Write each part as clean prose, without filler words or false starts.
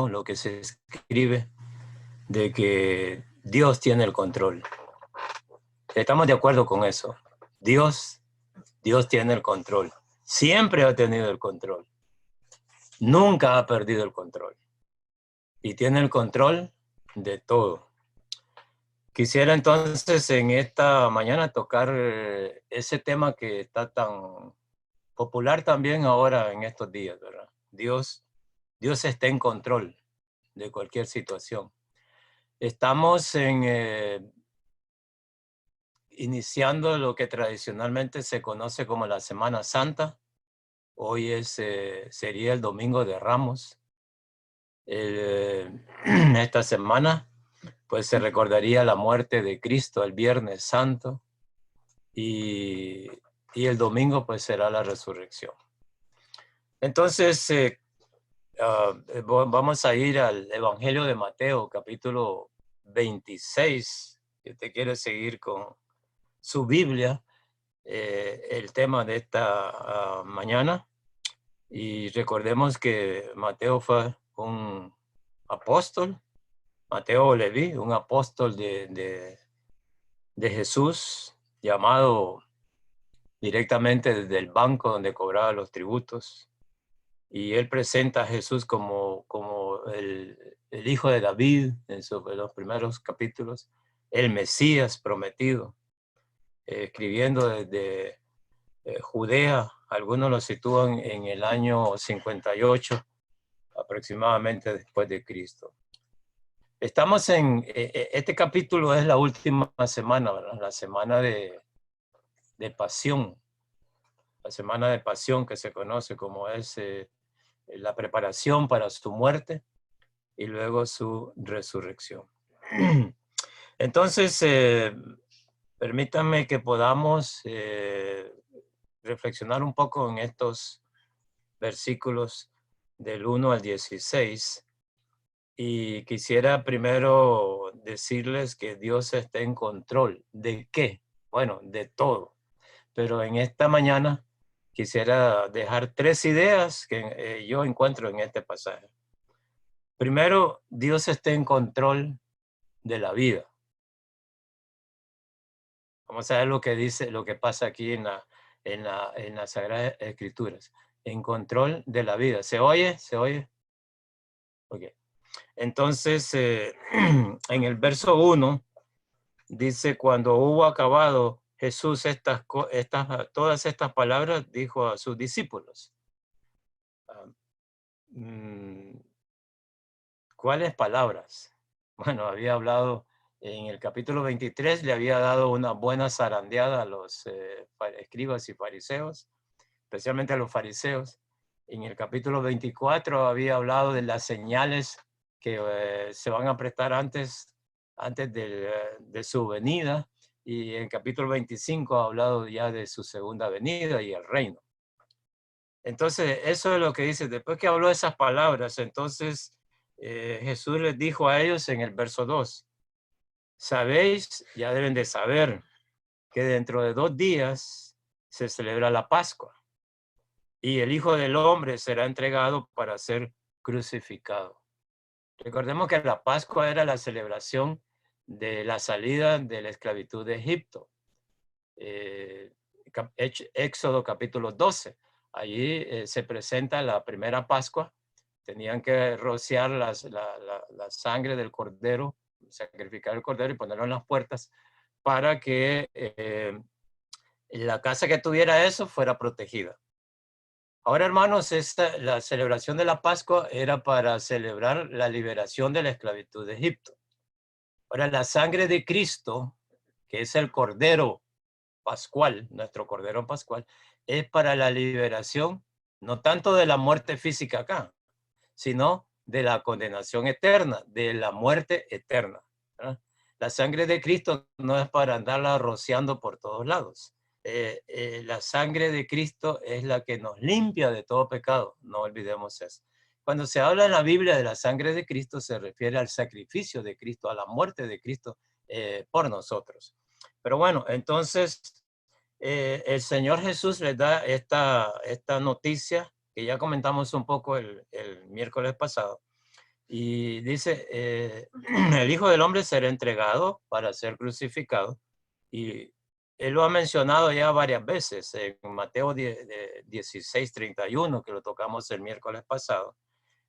dicho, lo que se escribe, de que Dios tiene el control. Estamos de acuerdo con eso. Dios tiene el control. Siempre ha tenido el control. Nunca ha perdido el control. Y tiene el control de todo. Quisiera entonces en esta mañana tocar ese tema que está tan popular también ahora en estos días, ¿verdad? Dios está en control de cualquier situación. Estamos iniciando lo que tradicionalmente se conoce como la Semana Santa. Hoy sería el Domingo de Ramos. Esta semana pues se recordaría la muerte de Cristo el Viernes Santo y el domingo pues será la resurrección. Entonces vamos a ir al Evangelio de Mateo, capítulo 26. Si usted quiere seguir con su Biblia, el tema de esta mañana. Y recordemos que Mateo fue un apóstol, Mateo Leví, un apóstol de Jesús, llamado directamente desde el banco donde cobraba los tributos. Y él presenta a Jesús como el hijo de David en los primeros capítulos, el Mesías prometido, escribiendo desde Judea. Algunos lo sitúan en el año 58 aproximadamente después de Cristo. Estamos este capítulo es la última semana, ¿verdad? La semana de pasión, la semana de pasión que se conoce como es la preparación para su muerte y luego su resurrección. Entonces, permítanme que podamos reflexionar un poco en estos versículos del 1 al 16. Y quisiera primero decirles que Dios está en control. ¿De qué? Bueno, de todo. Pero en esta mañana quisiera dejar 3 ideas que yo encuentro en este pasaje. Primero, Dios está en control de la vida. Vamos a ver lo que dice, lo que pasa aquí en las Sagradas Escrituras. En control de la vida. ¿Se oye? ¿Se oye? Ok. Entonces, en el verso 1 dice, cuando hubo acabado Jesús todas estas palabras, dijo a sus discípulos. ¿Cuáles palabras? Bueno, había hablado en el capítulo 23, le había dado una buena zarandeada a los escribas y fariseos, especialmente a los fariseos. En el capítulo 24 había hablado de las señales que se van a prestar antes de su venida, y en el capítulo 25 ha hablado ya de su segunda venida y el reino. Entonces, eso es lo que dice. Después que habló esas palabras, entonces Jesús les dijo a ellos en el verso 2, sabéis, ya deben de saber, que dentro de 2 días se celebra la Pascua y el Hijo del Hombre será entregado para ser crucificado. Recordemos que la Pascua era la celebración de la salida de la esclavitud de Egipto. Éxodo capítulo 12. Allí se presenta la primera Pascua. Tenían que rociar la sangre del cordero, sacrificar el cordero y ponerlo en las puertas para que la casa que tuviera eso fuera protegida. Ahora, hermanos, la celebración de la Pascua era para celebrar la liberación de la esclavitud de Egipto. Ahora, la sangre de Cristo, que es el cordero pascual, nuestro cordero pascual, es para la liberación, no tanto de la muerte física acá, sino de la condenación eterna, de la muerte eterna, ¿verdad? La sangre de Cristo no es para andarla rociando por todos lados. La sangre de Cristo es la que nos limpia de todo pecado, no olvidemos eso. Cuando se habla en la Biblia de la sangre de Cristo, se refiere al sacrificio de Cristo, a la muerte de Cristo por nosotros. Pero bueno, entonces el Señor Jesús les da esta noticia que ya comentamos un poco el miércoles pasado. Y dice, el Hijo del Hombre será entregado para ser crucificado. Y él lo ha mencionado ya varias veces en Mateo 16:31, que lo tocamos el miércoles pasado,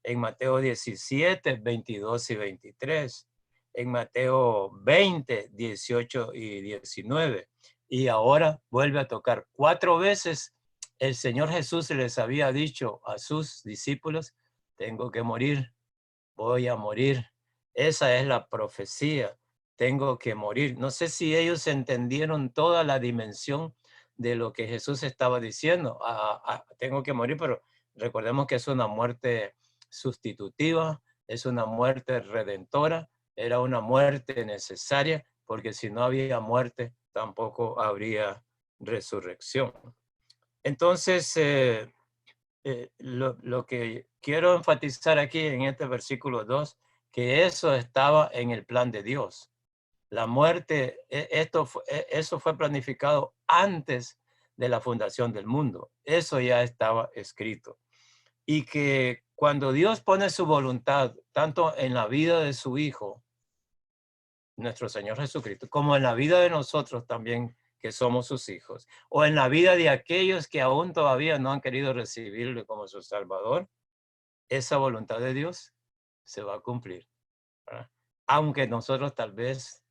en Mateo 17, 22 y 23, en Mateo 20, 18 y 19. Y ahora vuelve a tocar 4 veces. El Señor Jesús les había dicho a sus discípulos, tengo que morir, voy a morir. Esa es la profecía, tengo que morir. No sé si ellos entendieron toda la dimensión de lo que Jesús estaba diciendo. Tengo que morir, pero recordemos que es una muerte sustitutiva, es una muerte redentora, era una muerte necesaria, porque si no había muerte, tampoco habría resurrección. Entonces, lo que quiero enfatizar aquí en este versículo 2, que eso estaba en el plan de Dios. La muerte, eso fue planificado antes de la fundación del mundo. Eso ya estaba escrito. Y que cuando Dios pone su voluntad, tanto en la vida de su Hijo, nuestro Señor Jesucristo, como en la vida de nosotros también, que somos sus hijos, o en la vida de aquellos que aún todavía no han querido recibirle como su Salvador, esa voluntad de Dios se va a cumplir, ¿verdad? Aunque nosotros tal vez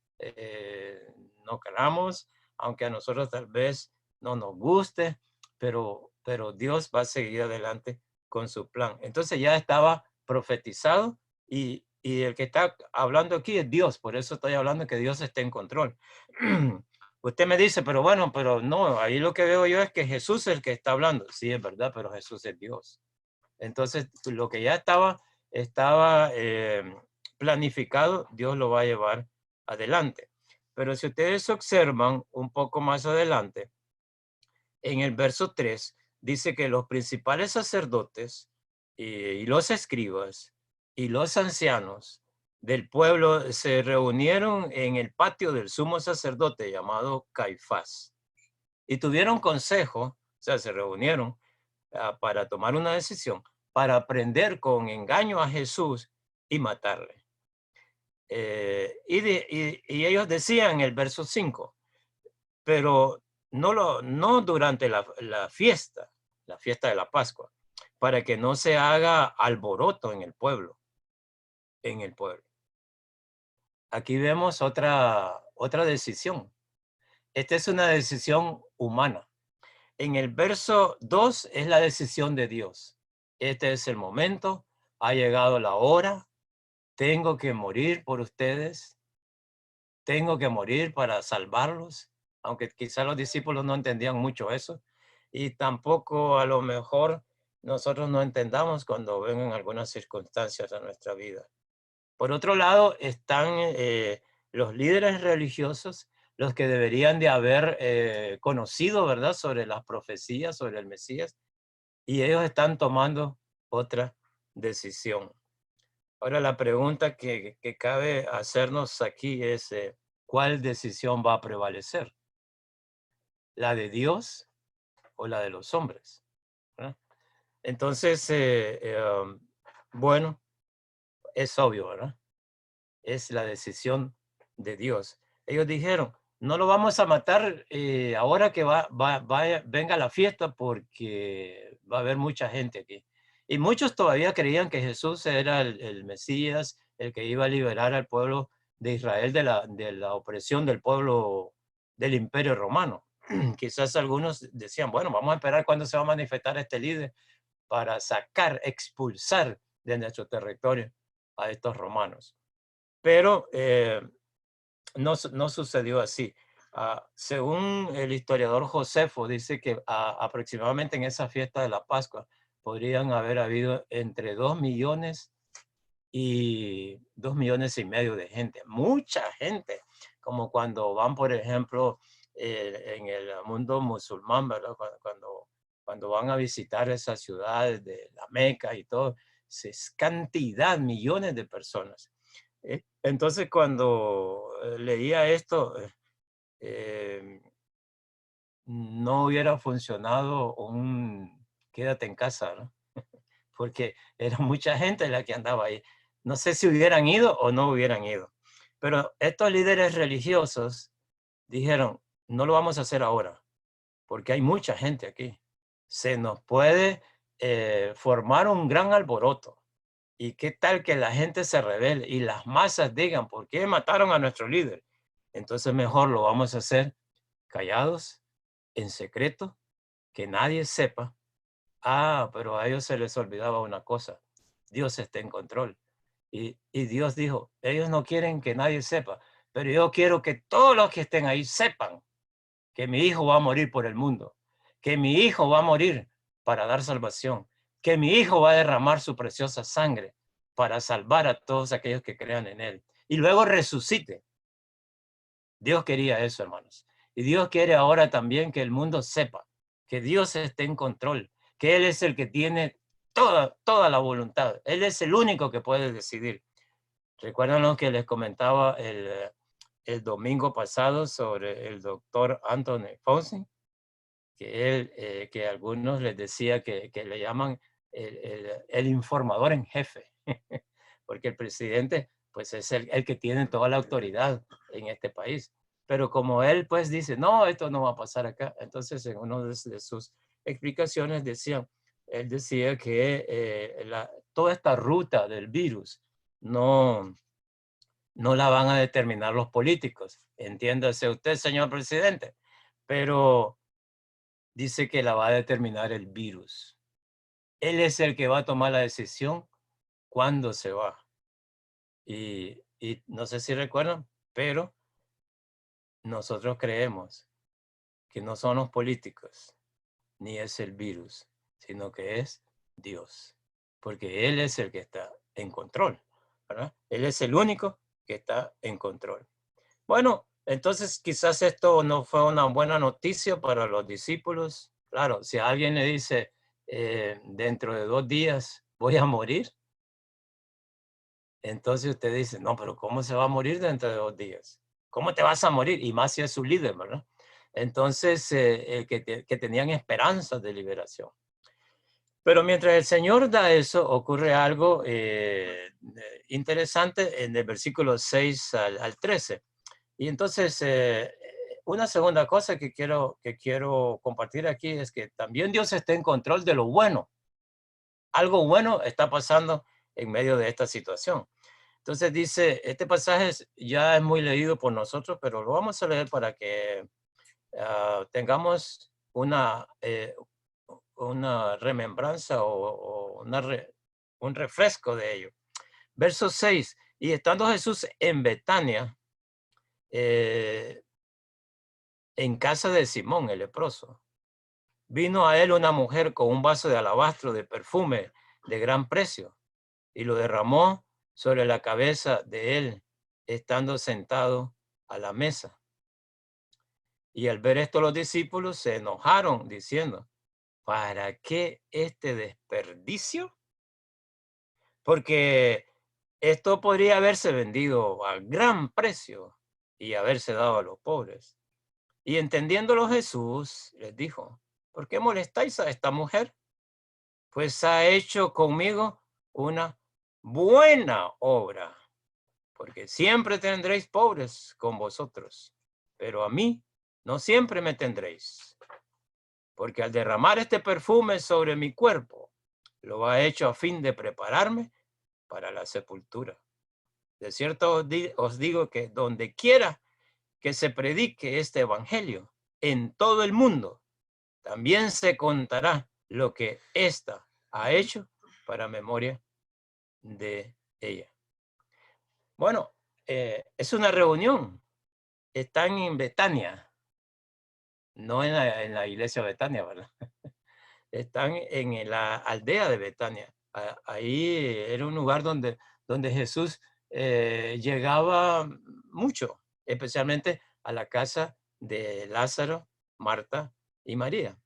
no queramos, aunque a nosotros tal vez no nos guste, pero Dios va a seguir adelante con su plan. Entonces ya estaba profetizado y el que está hablando aquí es Dios, por eso estoy hablando que Dios está en control. Usted me dice, pero bueno, pero no, ahí lo que veo yo es que Jesús es el que está hablando. Sí, es verdad, pero Jesús es Dios. Entonces, lo que ya estaba planificado, Dios lo va a llevar adelante. Pero si ustedes observan un poco más adelante, en el verso 3, dice que los principales sacerdotes y los escribas y los ancianos del pueblo se reunieron en el patio del sumo sacerdote llamado Caifás y tuvieron consejo, o sea, se reunieron para tomar una decisión, para prender con engaño a Jesús y matarle. Y ellos decían en el verso 5, pero no durante la fiesta de la Pascua, para que no se haga alboroto en el pueblo. Aquí vemos otra decisión. Esta es una decisión humana. En el verso 2 es la decisión de Dios. Este es el momento, ha llegado la hora, tengo que morir por ustedes, tengo que morir para salvarlos, aunque quizás los discípulos no entendían mucho eso, y tampoco a lo mejor nosotros no entendamos cuando vengan algunas circunstancias a nuestra vida. Por otro lado, están los líderes religiosos, los que deberían de haber conocido, ¿verdad?, sobre las profecías, sobre el Mesías, y ellos están tomando otra decisión. Ahora la pregunta que cabe hacernos aquí es, ¿cuál decisión va a prevalecer? ¿La de Dios o la de los hombres? ¿Verdad? Entonces, bueno, es obvio, ¿verdad? Es la decisión de Dios. Ellos dijeron, no lo vamos a matar ahora que venga la fiesta porque va a haber mucha gente aquí. Y muchos todavía creían que Jesús era el Mesías, el que iba a liberar al pueblo de Israel de la opresión del pueblo del Imperio Romano. Quizás algunos decían, bueno, vamos a esperar cuándo se va a manifestar este líder para sacar, expulsar de nuestro territorio a estos romanos. Pero no sucedió así. Según el historiador Josefo, dice que aproximadamente en esa fiesta de la Pascua podrían haber habido entre 2 millones y 2,5 millones de gente. Mucha gente, como cuando van, por ejemplo, en el mundo musulmán, ¿verdad? Cuando van a visitar esas ciudades de la Meca y todo, es cantidad, millones de personas. Entonces, cuando leía esto, em, no hubiera funcionado un quédate en casa, ¿no? Porque era mucha gente la que andaba ahí. No sé si hubieran ido o no hubieran ido. Pero estos líderes religiosos dijeron, no lo vamos a hacer ahora, porque hay mucha gente aquí. Se nos puede formar un gran alboroto. ¿Y qué tal que la gente se rebele y las masas digan, ¿por qué mataron a nuestro líder? Entonces mejor lo vamos a hacer callados, en secreto, que nadie sepa. Ah, pero a ellos se les olvidaba una cosa. Dios está en control. Y Dios dijo, ellos no quieren que nadie sepa, pero yo quiero que todos los que estén ahí sepan que mi hijo va a morir por el mundo, que mi hijo va a morir para dar salvación, que mi hijo va a derramar su preciosa sangre para salvar a todos aquellos que crean en él. Y luego resucite. Dios quería eso, hermanos. Y Dios quiere ahora también que el mundo sepa que Dios esté en control, que Él es el que tiene toda la voluntad. Él es el único que puede decidir. Recuerdan lo que les comentaba el domingo pasado sobre el doctor Anthony Fauci, que él, que algunos les decía que le llaman el informador en jefe, porque el presidente pues es el que tiene toda la autoridad en este país. Pero como él pues dice, no, esto no va a pasar acá, entonces en una de sus explicaciones él decía que toda esta ruta del virus no, no la van a determinar los políticos, entiéndase usted, señor presidente, pero dice que la va a determinar el virus. Él es el que va a tomar la decisión cuándo se va. Y no sé si recuerdan, pero nosotros creemos que no son los políticos, ni es el virus, sino que es Dios, porque Él es el que está en control, ¿verdad? Él es el único que está en control. Bueno, entonces quizás esto no fue una buena noticia para los discípulos. Claro, si alguien le dice, dentro de 2 días voy a morir, entonces usted dice, no, pero ¿cómo se va a morir dentro de 2 días? ¿Cómo te vas a morir? Y más si es su líder, ¿verdad? Entonces, que tenían esperanzas de liberación. Pero mientras el Señor da eso, ocurre algo interesante en el versículo 6 al 13. Y entonces, una segunda cosa que quiero compartir aquí es que también Dios está en control de lo bueno. Algo bueno está pasando en medio de esta situación. Entonces dice, este pasaje ya es muy leído por nosotros, pero lo vamos a leer para que tengamos una remembranza o un refresco de ello. Verso 6, y estando Jesús en Betania, eh, en casa de Simón el leproso, vino a él una mujer con un vaso de alabastro de perfume de gran precio y lo derramó sobre la cabeza de él, estando sentado a la mesa. Y al ver esto los discípulos se enojaron diciendo, ¿para qué este desperdicio? Porque esto podría haberse vendido a gran precio y haberse dado a los pobres. Y entendiéndolo Jesús les dijo, ¿por qué molestáis a esta mujer? Pues ha hecho conmigo una buena obra, porque siempre tendréis pobres con vosotros, pero a mí no siempre me tendréis, porque al derramar este perfume sobre mi cuerpo, lo ha hecho a fin de prepararme para la sepultura. De cierto os digo que donde quiera que se predique este evangelio en todo el mundo, también se contará lo que ésta ha hecho para memoria de ella. Bueno, es una reunión. Están en Betania, no en la iglesia de Betania, ¿verdad? Están en la aldea de Betania. Ahí era un lugar donde Jesús llegaba mucho, especialmente a la casa de Lázaro, Marta y María.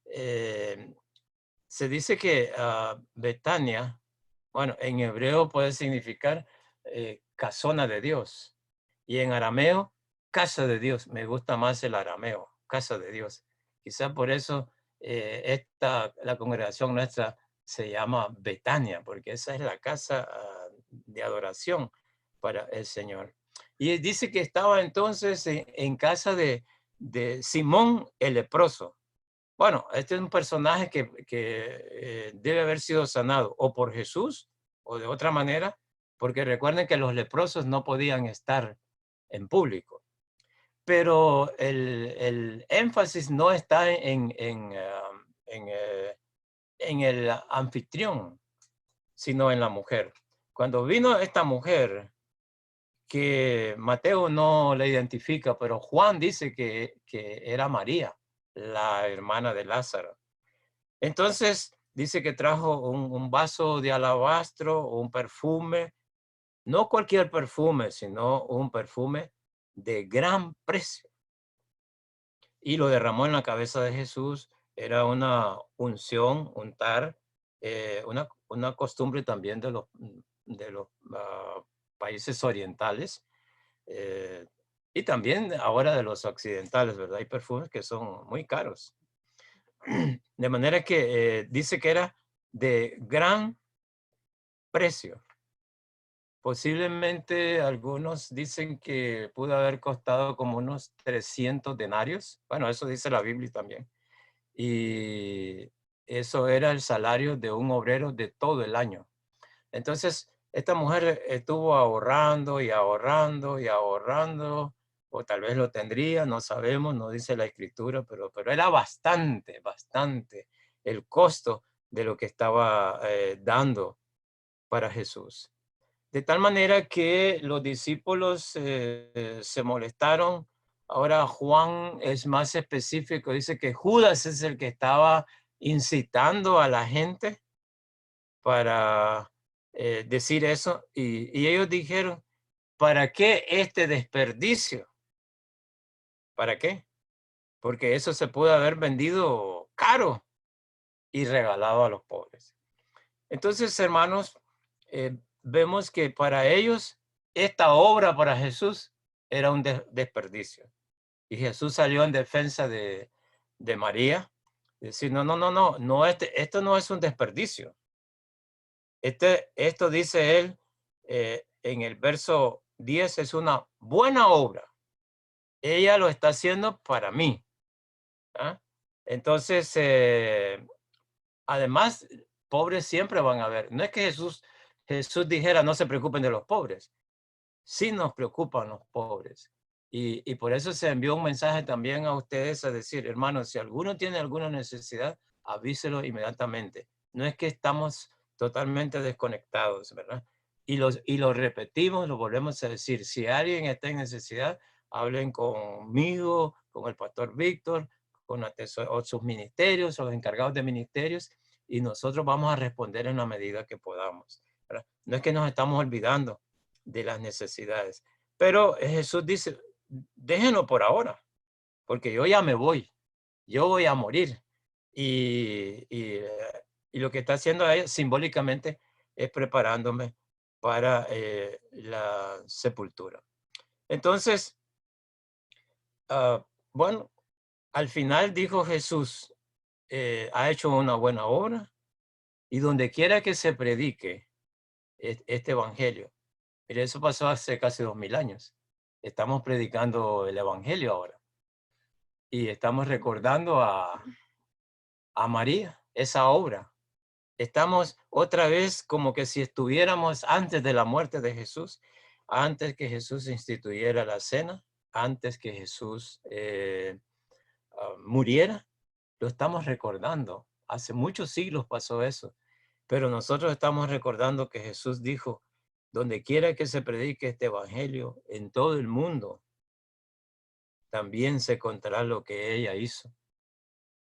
Eh, Se dice que Betania, bueno, en hebreo puede significar casona de Dios y en arameo, casa de Dios. Me gusta más el arameo, casa de Dios. Quizás por eso la congregación nuestra se llama Betania, porque esa es la casa de adoración para el Señor. Y dice que estaba entonces en casa de Simón el leproso. Bueno, este es un personaje que debe haber sido sanado o por Jesús o de otra manera, porque recuerden que los leprosos no podían estar en público. Pero el énfasis no está en el anfitrión, sino en la mujer. Cuando vino esta mujer, que Mateo no la identifica, pero Juan dice que era María, la hermana de Lázaro. Entonces dice que trajo un vaso de alabastro, un perfume, no cualquier perfume, sino un perfume de gran precio. Y lo derramó en la cabeza de Jesús. Era una unción, untar, una costumbre también de los países orientales, eh, y también ahora de los occidentales, ¿verdad? Hay perfumes que son muy caros. De manera que dice que era de gran precio. Posiblemente algunos dicen que pudo haber costado como unos 300 denarios. Bueno, eso dice la Biblia también. Y eso era el salario de un obrero de todo el año. Entonces, esta mujer estuvo ahorrando y ahorrando y ahorrando, o tal vez lo tendría, no sabemos, no dice la escritura, pero era bastante, bastante el costo de lo que estaba dando para Jesús. De tal manera que los discípulos se molestaron. Ahora Juan es más específico, dice que Judas es el que estaba incitando a la gente para decir eso. Y ellos dijeron, ¿para qué este desperdicio? ¿Para qué? Porque eso se puede haber vendido caro y regalado a los pobres. Entonces, hermanos, vemos que para ellos esta obra para Jesús era un desperdicio. Y Jesús salió en defensa de María, decir, no, no, no, no, no esto no es un desperdicio. Esto dice él en el verso 10, es una buena obra. Ella lo está haciendo para mí. ¿Ah? Entonces, además, pobres siempre van a haber. No es que Jesús dijera, no se preocupen de los pobres. Sí nos preocupan los pobres. Y por eso se envió un mensaje también a ustedes a decir, hermanos, si alguno tiene alguna necesidad, avíselo inmediatamente. No es que estamos totalmente desconectados, ¿verdad? Y lo repetimos, lo volvemos a decir. Si alguien está en necesidad, hablen conmigo, con el pastor Víctor, con o sus ministerios, los encargados de ministerios, y nosotros vamos a responder en la medida que podamos, ¿verdad? No es que nos estamos olvidando de las necesidades. Pero Jesús dice, déjenlo por ahora, porque yo ya me voy, yo voy a morir. Y lo que está haciendo ella simbólicamente es preparándome para la sepultura. Entonces, bueno, al final dijo Jesús, ha hecho una buena obra y donde quiera que se predique este evangelio. Mire, eso pasó hace casi 2000 años. Estamos predicando el evangelio ahora y estamos recordando a María, esa obra. Estamos otra vez como que si estuviéramos antes de la muerte de Jesús, antes que Jesús instituyera la cena, antes que Jesús muriera. Lo estamos recordando. Hace muchos siglos pasó eso, pero nosotros estamos recordando que Jesús dijo, donde quiera que se predique este evangelio en todo el mundo, también se contará lo que ella hizo,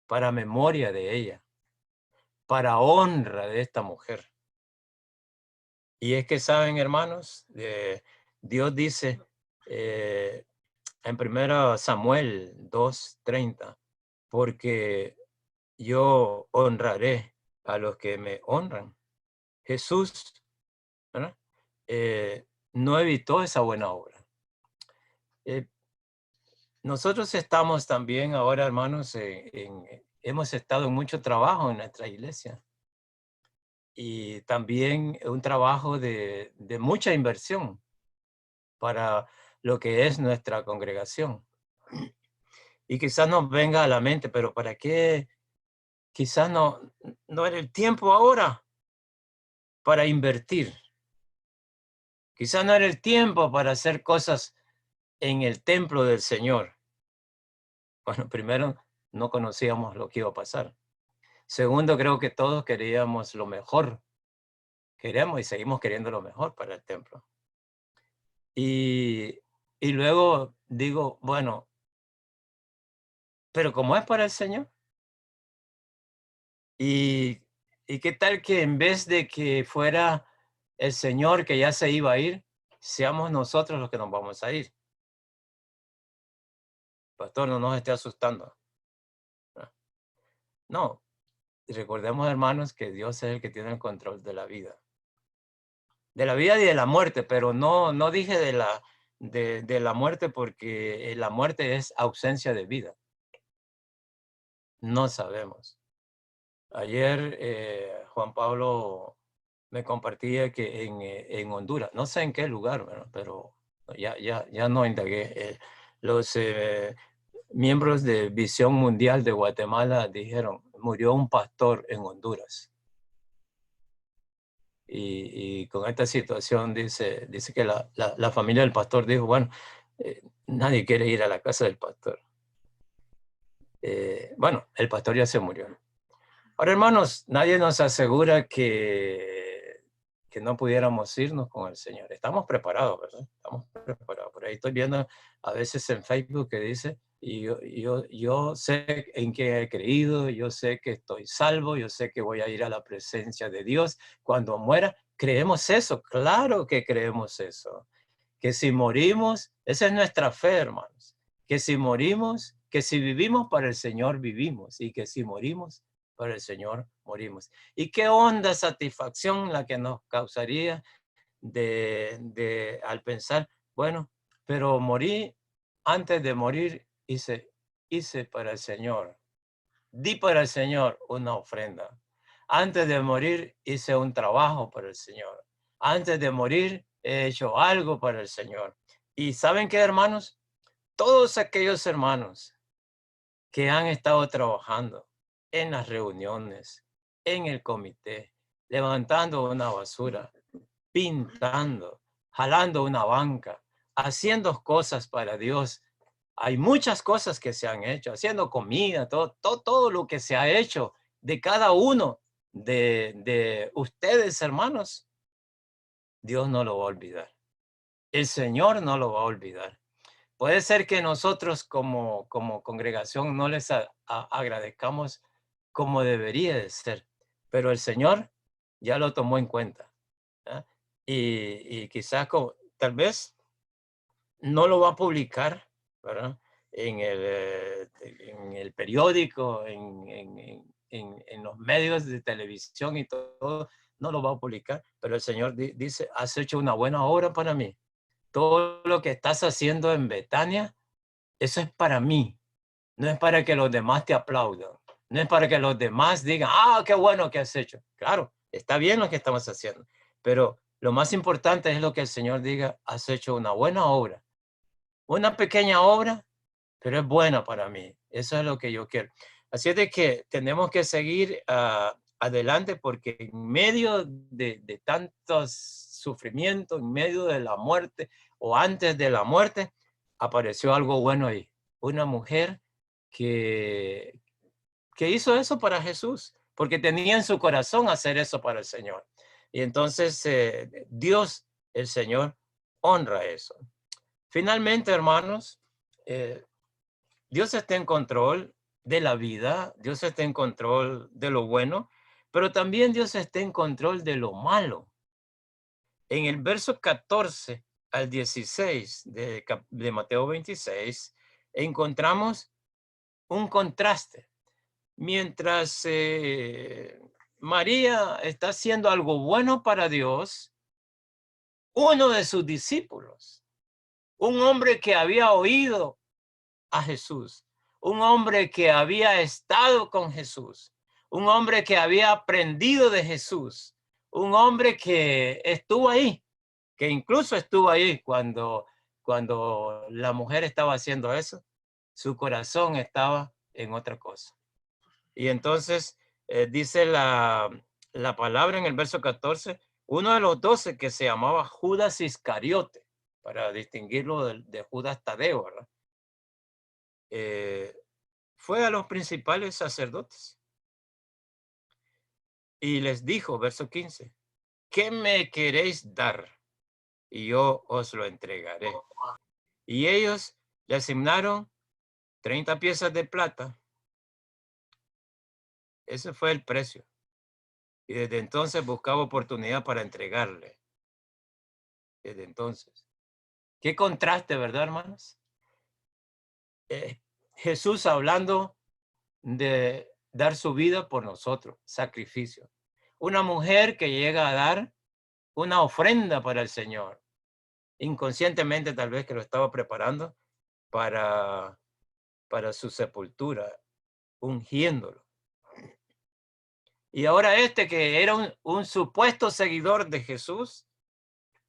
para memoria de ella, para honra de esta mujer. Y es que saben, hermanos, Dios dice en 1 Samuel 2:30, porque yo honraré a los que me honran. Jesús, ¿verdad? No evitó esa buena obra. Nosotros estamos también ahora, hermanos, hemos estado en mucho trabajo en nuestra iglesia. y también un trabajo de mucha inversión para lo que es nuestra congregación. Y quizás nos venga a la mente, pero ¿para qué? Quizás no era el tiempo ahora para invertir. Quizás no era el tiempo para hacer cosas en el templo del Señor. Bueno, primero, no conocíamos lo que iba a pasar. Segundo, creo que todos queríamos lo mejor. Queremos y seguimos queriendo lo mejor para el templo. Y, y luego digo, bueno, pero como es para el Señor. Y, y qué tal que en vez de que fuera el Señor que ya se iba a ir, seamos nosotros los que nos vamos a ir. Pastor, no nos esté asustando. No, recordemos, hermanos, que Dios es el que tiene el control de la vida. De la vida y de la muerte, pero no dije de la muerte porque la muerte es ausencia de vida. No sabemos. Ayer Juan Pablo me compartía que en Honduras, no sé en qué lugar, ¿verdad? Pero ya no indagué. Los miembros de Visión Mundial de Guatemala dijeron, murió un pastor en Honduras. Y con esta situación dice que la familia del pastor dijo, bueno, nadie quiere ir a la casa del pastor. Bueno, el pastor ya se murió. Ahora, hermanos, nadie nos asegura que no pudiéramos irnos con el Señor. Estamos preparados, ¿verdad? Estamos preparados. Por ahí estoy viendo a veces en Facebook que dice, y yo sé en qué he creído, yo sé que estoy salvo, yo sé que voy a ir a la presencia de Dios cuando muera. ¿Creemos eso? Claro que creemos eso. Que si morimos, esa es nuestra fe, hermanos. Que si morimos, que si vivimos para el Señor, vivimos. Y que si morimos, para el Señor morimos. Y qué honda satisfacción la que nos causaría al pensar, bueno, pero morí, antes de morir hice para el Señor, di para el Señor una ofrenda. Antes de morir hice un trabajo para el Señor. Antes de morir he hecho algo para el Señor. Y ¿saben qué, hermanos? Todos aquellos hermanos que han estado trabajando en las reuniones, en el comité, levantando una basura, pintando, jalando una banca, haciendo cosas para Dios. Hay muchas cosas que se han hecho, haciendo comida, todo lo que se ha hecho de cada uno de ustedes, hermanos. Dios no lo va a olvidar. El Señor no lo va a olvidar. Puede ser que nosotros como congregación no les agradezcamos como debería de ser, pero el Señor ya lo tomó en cuenta. ¿Ah? Y quizás tal vez no lo va a publicar, ¿verdad? En el periódico, en los medios de televisión y todo, no lo va a publicar, pero el Señor dice, has hecho una buena obra para mí. Todo lo que estás haciendo en Betania, eso es para mí. No es para que los demás te aplaudan. No es para que los demás digan, ah, qué bueno que has hecho. Claro, está bien lo que estamos haciendo. Pero lo más importante es lo que el Señor diga, has hecho una buena obra. Una pequeña obra, pero es buena para mí. Eso es lo que yo quiero. Así es de que tenemos que seguir adelante porque en medio de tantos sufrimientos, en medio de la muerte o antes de la muerte, apareció algo bueno ahí. Una mujer que, que hizo eso para Jesús, porque tenía en su corazón hacer eso para el Señor. Y entonces Dios, el Señor, honra eso. Finalmente, hermanos, eh, Dios está en control de la vida, Dios está en control de lo bueno, pero también Dios está en control de lo malo. En el verso 14 al 16 de Mateo 26, encontramos un contraste. Mientras María está haciendo algo bueno para Dios, uno de sus discípulos, un hombre que había oído a Jesús, un hombre que había estado con Jesús, un hombre que había aprendido de Jesús, un hombre que estuvo ahí, que incluso estuvo ahí cuando la mujer estaba haciendo eso. Su corazón estaba en otra cosa. Y entonces dice la palabra en el verso 14, uno de los 12 que se llamaba Judas Iscariote, para distinguirlo de Judas Tadeo, ¿verdad? Fue a los principales sacerdotes y les dijo, verso 15, ¿qué me queréis dar? Y yo os lo entregaré. Y ellos le asignaron 30 piezas de plata. Ese fue el precio. Y desde entonces buscaba oportunidad para entregarle. Desde entonces. Qué contraste, ¿verdad, hermanos? Jesús hablando de dar su vida por nosotros, sacrificio. Una mujer que llega a dar una ofrenda para el Señor, inconscientemente tal vez que lo estaba preparando para su sepultura, ungiéndolo. Y ahora este que era un supuesto seguidor de Jesús,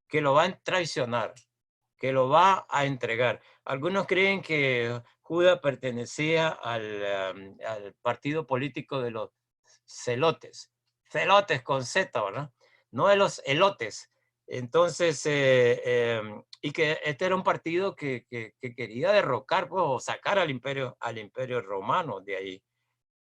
que lo va a traicionar, que lo va a entregar. Algunos creen que Judas pertenecía al partido político de los celotes, celotes con Z, ¿verdad? No de los elotes. Entonces, y que este era un partido que quería derrocar, pues, o sacar al imperio romano de ahí.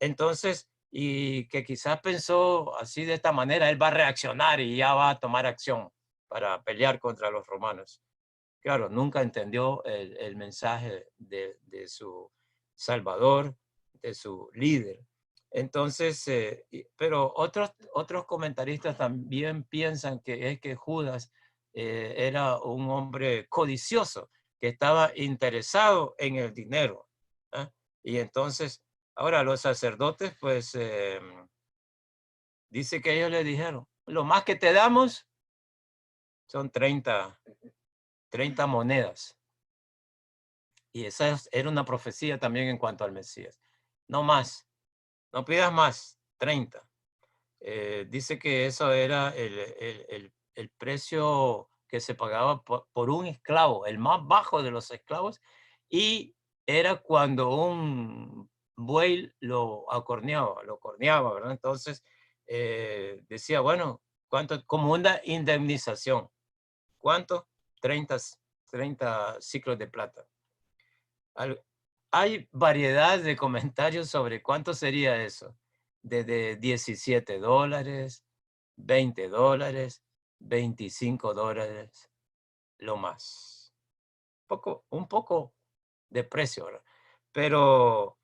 Entonces, y que quizás pensó así de esta manera, él va a reaccionar y ya va a tomar acción para pelear contra los romanos. Claro, nunca entendió el mensaje de su Salvador, de su líder. Entonces, pero otros comentaristas también piensan que es que Judas era un hombre codicioso, que estaba interesado en el dinero. ¿eh? Y entonces, ahora los sacerdotes, pues, dice que ellos le dijeron, lo más que te damos son 30 monedas. Y esa era una profecía también en cuanto al Mesías. No más, no pidas más, 30. Dice que eso era el precio que se pagaba por un esclavo, el más bajo de los esclavos, y era cuando un buey lo corneaba, ¿verdad? Entonces decía, bueno, ¿cuánto? Como una indemnización. ¿Cuánto? 30 ciclos de plata. Hay variedad de comentarios sobre cuánto sería eso. Desde $17, $20, $25, lo más. Un poco de precio, ¿verdad? Pero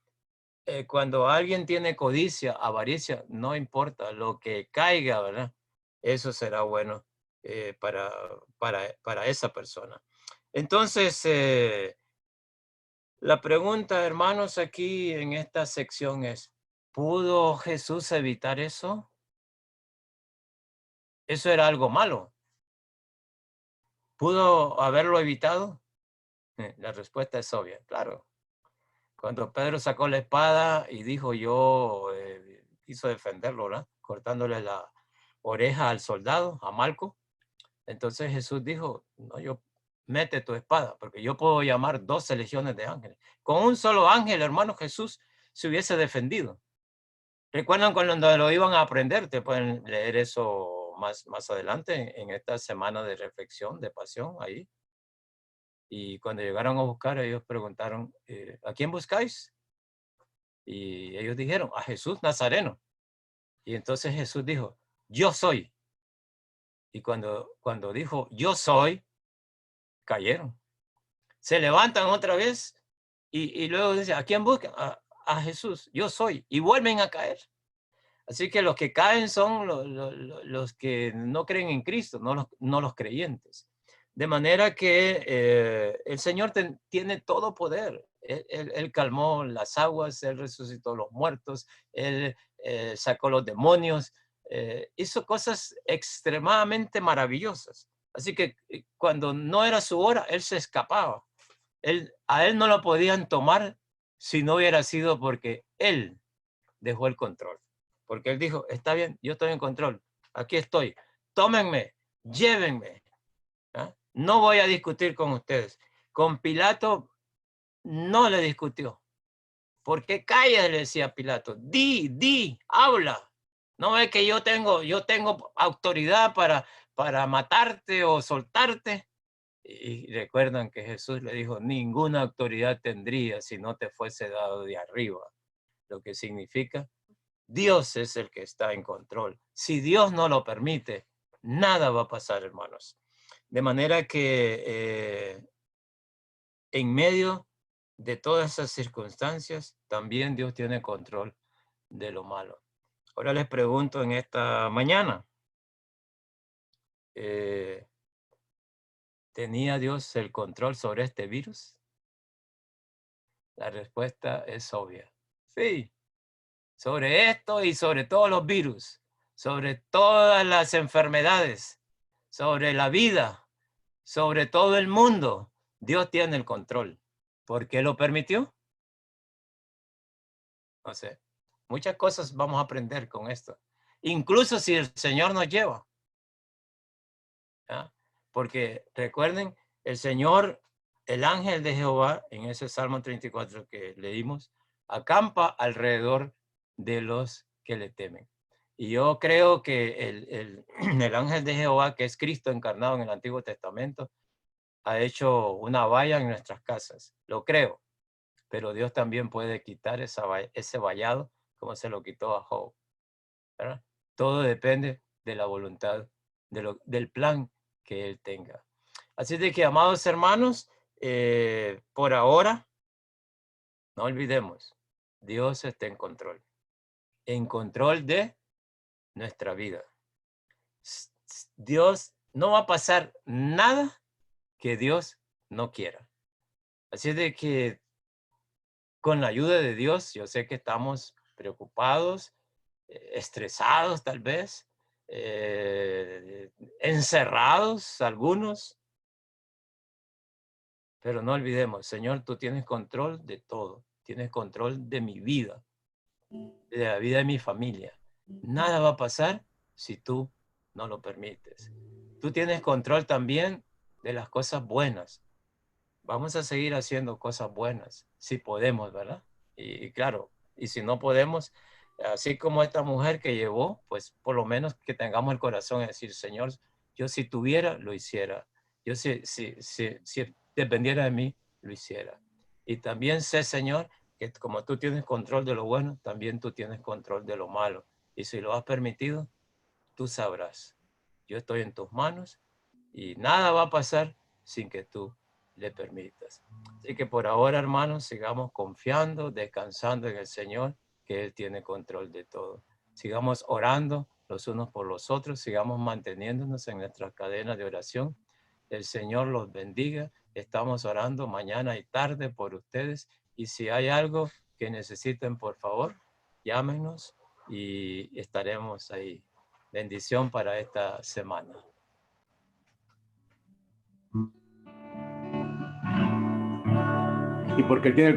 cuando alguien tiene codicia, avaricia, no importa lo que caiga, ¿verdad? Eso será bueno para esa persona. Entonces, la pregunta, hermanos, aquí en esta sección es, ¿pudo Jesús evitar eso? ¿Eso era algo malo? ¿Pudo haberlo evitado? La respuesta es obvia, claro. Cuando Pedro sacó la espada y dijo yo, quiso defenderlo, ¿verdad? Cortándole la oreja al soldado, a Malco. Entonces Jesús dijo, no, mete tu espada, porque yo puedo llamar 12 legiones de ángeles. Con un solo ángel, hermano, Jesús se hubiese defendido. ¿Recuerdan cuando lo iban a aprender? Te pueden leer eso más adelante en esta semana de reflexión, de pasión, ahí. Y cuando llegaron a buscar, ellos preguntaron, ¿a quién buscáis? Y ellos dijeron, a Jesús Nazareno. Y entonces Jesús dijo, yo soy. Y cuando dijo, yo soy, cayeron. Se levantan otra vez y luego dice, ¿a quién buscan? A Jesús, yo soy. Y vuelven a caer. Así que los que caen son los que no creen en Cristo, no los creyentes. De manera que el Señor tiene todo poder. Él calmó las aguas, Él resucitó los muertos, Él sacó los demonios, hizo cosas extremadamente maravillosas. Así que cuando no era su hora, Él se escapaba. A Él no lo podían tomar si no hubiera sido porque Él dejó el control. Porque Él dijo, está bien, yo estoy en control. aquí estoy, tómenme, llévenme. ¿Ah? No voy a discutir con ustedes. Con Pilato no le discutió. ¿Por qué callas? Le decía Pilato. Di, habla. No es que yo tengo autoridad para matarte o soltarte. Y recuerdan que Jesús le dijo, ninguna autoridad tendría si no te fuese dado de arriba. Lo que significa, Dios es el que está en control. Si Dios no lo permite, nada va a pasar, hermanos. De manera que en medio de todas esas circunstancias, también Dios tiene control de lo malo. Ahora les pregunto en esta mañana, ¿tenía Dios el control sobre este virus? La respuesta es obvia. Sí, sobre esto y sobre todos los virus, sobre todas las enfermedades, sobre la vida, sobre todo el mundo. Dios tiene el control. ¿Por qué lo permitió? No sé. Muchas cosas vamos a aprender con esto. Incluso si el Señor nos lleva. ¿Ya? Porque recuerden, el Señor, el ángel de Jehová, en ese Salmo 34 que leímos, acampa alrededor de los que le temen. Y yo creo que el ángel de Jehová, que es Cristo encarnado en el Antiguo Testamento, ha hecho una valla en nuestras casas. Lo creo. Pero Dios también puede quitar ese vallado como se lo quitó a Job, ¿verdad? Todo depende de la voluntad, del plan que Él tenga. Así de que, amados hermanos, por ahora, no olvidemos, Dios está en control de nuestra vida. Dios, no va a pasar nada que Dios no quiera. Así de que, con la ayuda de Dios, yo sé que estamos preocupados, estresados tal vez, encerrados algunos, pero no olvidemos, Señor, tú tienes control de todo, tienes control de mi vida, de la vida de mi familia. Nada va a pasar si tú no lo permites. Tú tienes control también de las cosas buenas. Vamos a seguir haciendo cosas buenas, si podemos, ¿verdad? Y claro, y si no podemos, así como esta mujer que llevó, pues por lo menos que tengamos el corazón de decir, Señor, yo si tuviera, lo hiciera. Yo si dependiera de mí, lo hiciera. Y también sé, Señor, que como tú tienes control de lo bueno, también tú tienes control de lo malo. Y si lo has permitido, tú sabrás. Yo estoy en tus manos y nada va a pasar sin que tú le permitas. Así que por ahora, hermanos, sigamos confiando, descansando en el Señor, que Él tiene control de todo. Sigamos orando los unos por los otros, sigamos manteniéndonos en nuestras cadenas de oración. El Señor los bendiga. Estamos orando mañana y tarde por ustedes. Y si hay algo que necesiten, por favor, llámenos y estaremos ahí. Bendición para esta semana. Y porque Él tiene el